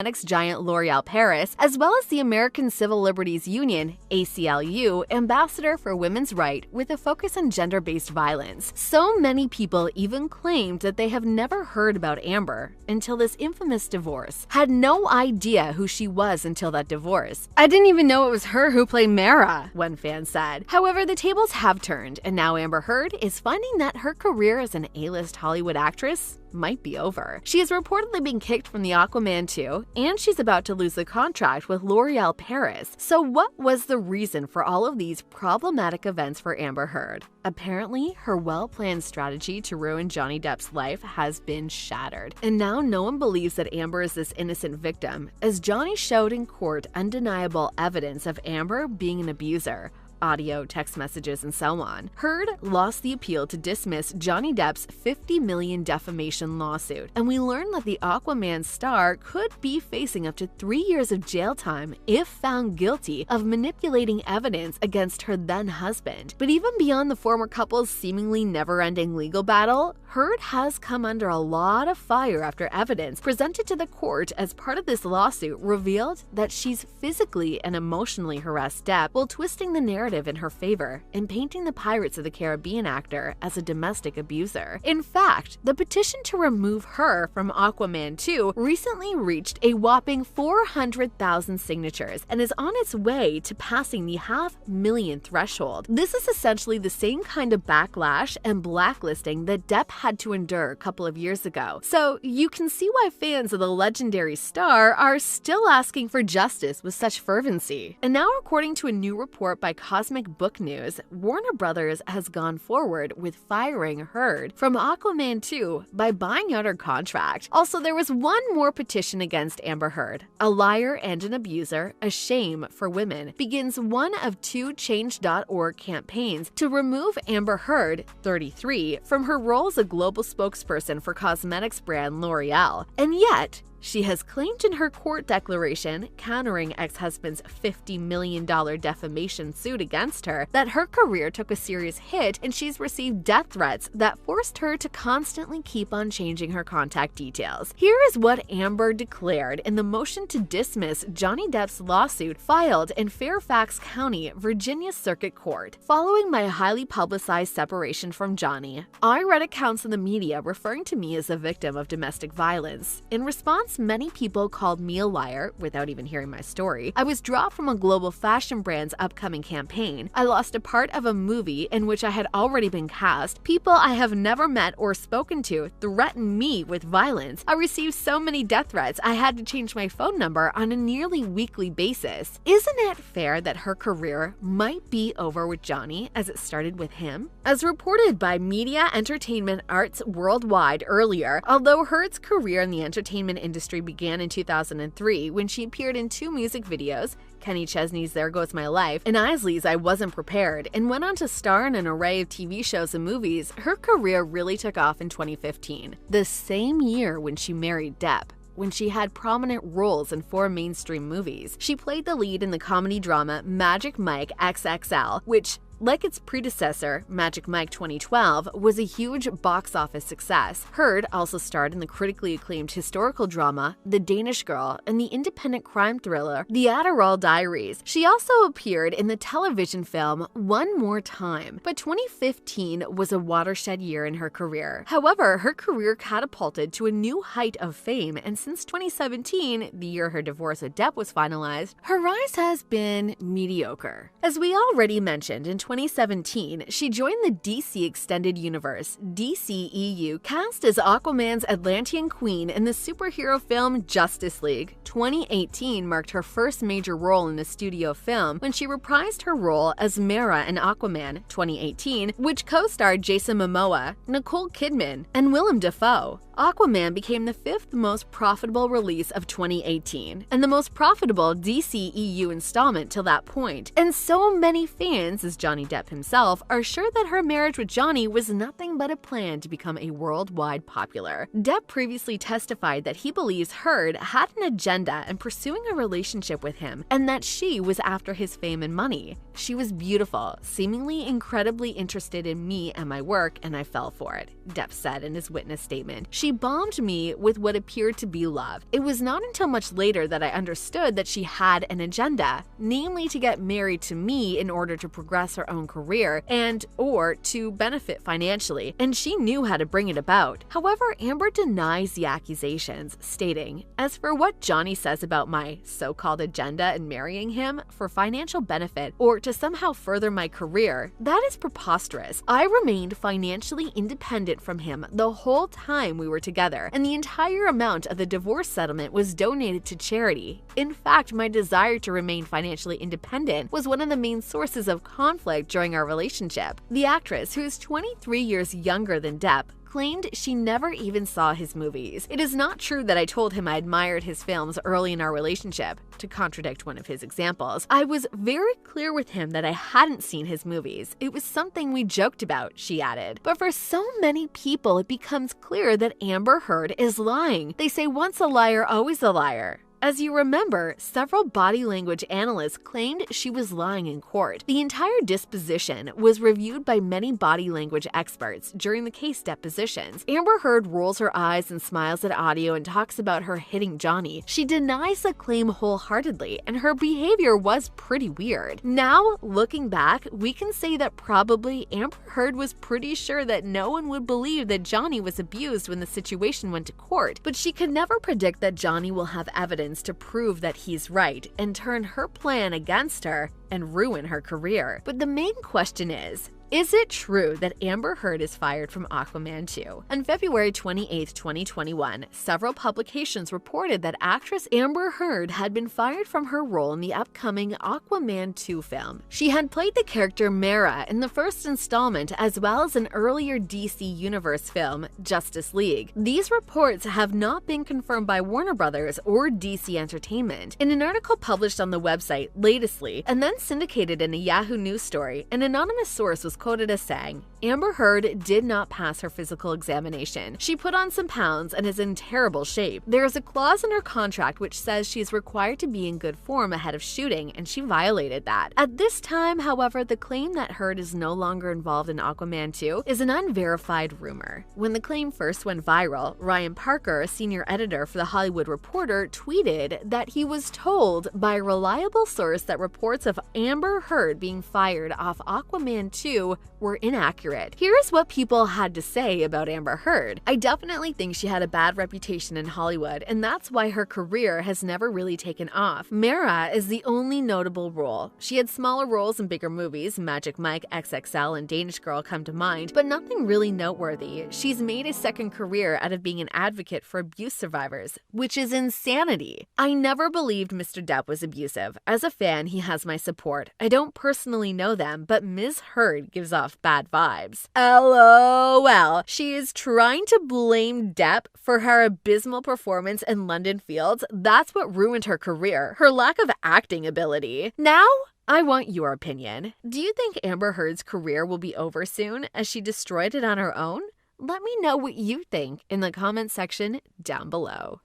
cosmetics giant L'Oreal Paris, as well as the American Civil Liberties Union (ACLU) ambassador for women's rights with a focus on gender-based violence. So many people even claimed that they have never heard about Amber until this infamous divorce. Had no idea who she was until that divorce. "I didn't even know it was her who played Mara," one fan said. However, the tables have turned, and now Amber Heard is finding that her career as an A-list Hollywood actress might be over. She has reportedly been kicked from the Aquaman 2, and she's about to lose the contract with L'Oreal Paris. So what was the reason for all of these problematic events for Amber Heard? Apparently, her well-planned strategy to ruin Johnny Depp's life has been shattered. And now no one believes that Amber is this innocent victim, as Johnny showed in court undeniable evidence of Amber being an abuser. Audio, text messages, and so on. Heard lost the appeal to dismiss Johnny Depp's $50 million defamation lawsuit, and we learned that the Aquaman star could be facing up to 3 years of jail time if found guilty of manipulating evidence against her then-husband. But even beyond the former couple's seemingly never-ending legal battle, Heard has come under a lot of fire after evidence presented to the court as part of this lawsuit revealed that she's physically and emotionally harassed Depp while twisting the narrative in her favor and painting the Pirates of the Caribbean actor as a domestic abuser. In fact, the petition to remove her from Aquaman 2 recently reached a whopping 400,000 signatures and is on its way to passing the 500,000 threshold. This is essentially the same kind of backlash and blacklisting that Depp had to endure a couple of years ago. So you can see why fans of the legendary star are still asking for justice with such fervency. And now, according to a new report by Cosmic Book News, Warner Brothers has gone forward with firing Heard from Aquaman 2 by buying out her contract. Also, there was one more petition against Amber Heard. A liar and an abuser, a shame for women, begins one of 2 Change.org campaigns to remove Amber Heard, 33, from her role as a global spokesperson for cosmetics brand L'Oreal. And yet, she has claimed in her court declaration, countering ex-husband's $50 million defamation suit against her, that her career took a serious hit and she's received death threats that forced her to constantly keep on changing her contact details. Here is what Amber declared in the motion to dismiss Johnny Depp's lawsuit filed in Fairfax County, Virginia Circuit Court. Following my highly publicized separation from Johnny, I read accounts in the media referring to me as a victim of domestic violence. In response, many people called me a liar without even hearing my story. I was dropped from a global fashion brand's upcoming campaign. I lost a part of a movie in which I had already been cast. People I have never met or spoken to threatened me with violence. I received so many death threats I had to change my phone number on a nearly weekly basis. Isn't it fair that her career might be over with Johnny as it started with him? As reported by Media Entertainment Arts Worldwide earlier, although Heard's career in the entertainment industry began in 2003 when she appeared in 2 music videos, Kenny Chesney's There Goes My Life and Isley's I Wasn't Prepared, and went on to star in an array of TV shows and movies, her career really took off in 2015, the same year when she married Depp. When she had prominent roles in 4 mainstream movies. She played the lead in the comedy drama Magic Mike XXL, which, like its predecessor, Magic Mike 2012, was a huge box office success. Heard also starred in the critically acclaimed historical drama The Danish Girl and the independent crime thriller The Adderall Diaries. She also appeared in the television film One More Time. But 2015 was a watershed year in her career. However, her career catapulted to a new height of fame, and since 2017, the year her divorce with Depp was finalized, her rise has been mediocre. As we already mentioned, in 2017, she joined the DC Extended Universe (DCEU) cast as Aquaman's Atlantean Queen in the superhero film Justice League. 2018 marked her first major role in a studio film when she reprised her role as Mara in Aquaman 2018, which co-starred Jason Momoa, Nicole Kidman, and Willem Dafoe. Aquaman became the 5th most profitable release of 2018 and the most profitable DCEU installment till that point, and so many fans, as Johnny Johnny Depp himself, are sure that her marriage with Johnny was nothing but a plan to become a worldwide popular. Depp previously testified that he believes Heard had an agenda in pursuing a relationship with him and that she was after his fame and money. She was beautiful, seemingly incredibly interested in me and my work, and I fell for it, Depp said in his witness statement. She bombed me with what appeared to be love. It was not until much later that I understood that she had an agenda, namely to get married to me in order to progress her own career and or to benefit financially, and she knew how to bring it about. However, Amber denies the accusations, stating, "As for what Johnny says about my so-called agenda in marrying him for financial benefit or to somehow further my career, that is preposterous. I remained financially independent from him the whole time we were together, and the entire amount of the divorce settlement was donated to charity. In fact, my desire to remain financially independent was one of the main sources of conflict during our relationship." The actress, who is 23 years younger than Depp, claimed she never even saw his movies. "It is not true that I told him I admired his films early in our relationship," to contradict one of his examples. "I was very clear with him that I hadn't seen his movies. It was something we joked about," she added. But for so many people, it becomes clear that Amber Heard is lying. They say once a liar, always a liar. As you remember, several body language analysts claimed she was lying in court. The entire disposition was reviewed by many body language experts during the case depositions. Amber Heard rolls her eyes and smiles at audio and talks about her hitting Johnny. She denies the claim wholeheartedly, and her behavior was pretty weird. Now, looking back, we can say that probably Amber Heard was pretty sure that no one would believe that Johnny was abused when the situation went to court, but she could never predict that Johnny will have evidence to prove that he's right and turn her plan against her and ruin her career. But the main question is it true that Amber Heard is fired from Aquaman 2? On February 28, 2021, several publications reported that actress Amber Heard had been fired from her role in the upcoming Aquaman 2 film. She had played the character Mera in the first installment as well as an earlier DC Universe film, Justice League. These reports have not been confirmed by Warner Brothers or DC Entertainment. In an article published on the website Latestly and then syndicated in a Yahoo News story, an anonymous source was quoted as saying, "Amber Heard did not pass her physical examination. She put on some pounds and is in terrible shape. There is a clause in her contract which says she is required to be in good form ahead of shooting, and she violated that." At this time, however, the claim that Heard is no longer involved in Aquaman 2 is an unverified rumor. When the claim first went viral, Ryan Parker, a senior editor for The Hollywood Reporter, tweeted that he was told by a reliable source that reports of Amber Heard being fired off Aquaman 2 were inaccurate. Here is what people had to say about Amber Heard. "I definitely think she had a bad reputation in Hollywood, and that's why her career has never really taken off. Mera is the only notable role. She had smaller roles in bigger movies, Magic Mike, XXL, and Danish Girl come to mind, but nothing really noteworthy. She's made a second career out of being an advocate for abuse survivors, which is insanity. I never believed Mr. Depp was abusive. As a fan, he has my support. I don't personally know them, but Ms. Heard gives off bad vibes." LOL. She is trying to blame Depp for her abysmal performance in London Fields. That's what ruined her career, her lack of acting ability. Now, I want your opinion. Do you think Amber Heard's career will be over soon as she destroyed it on her own? Let me know what you think in the comment section down below.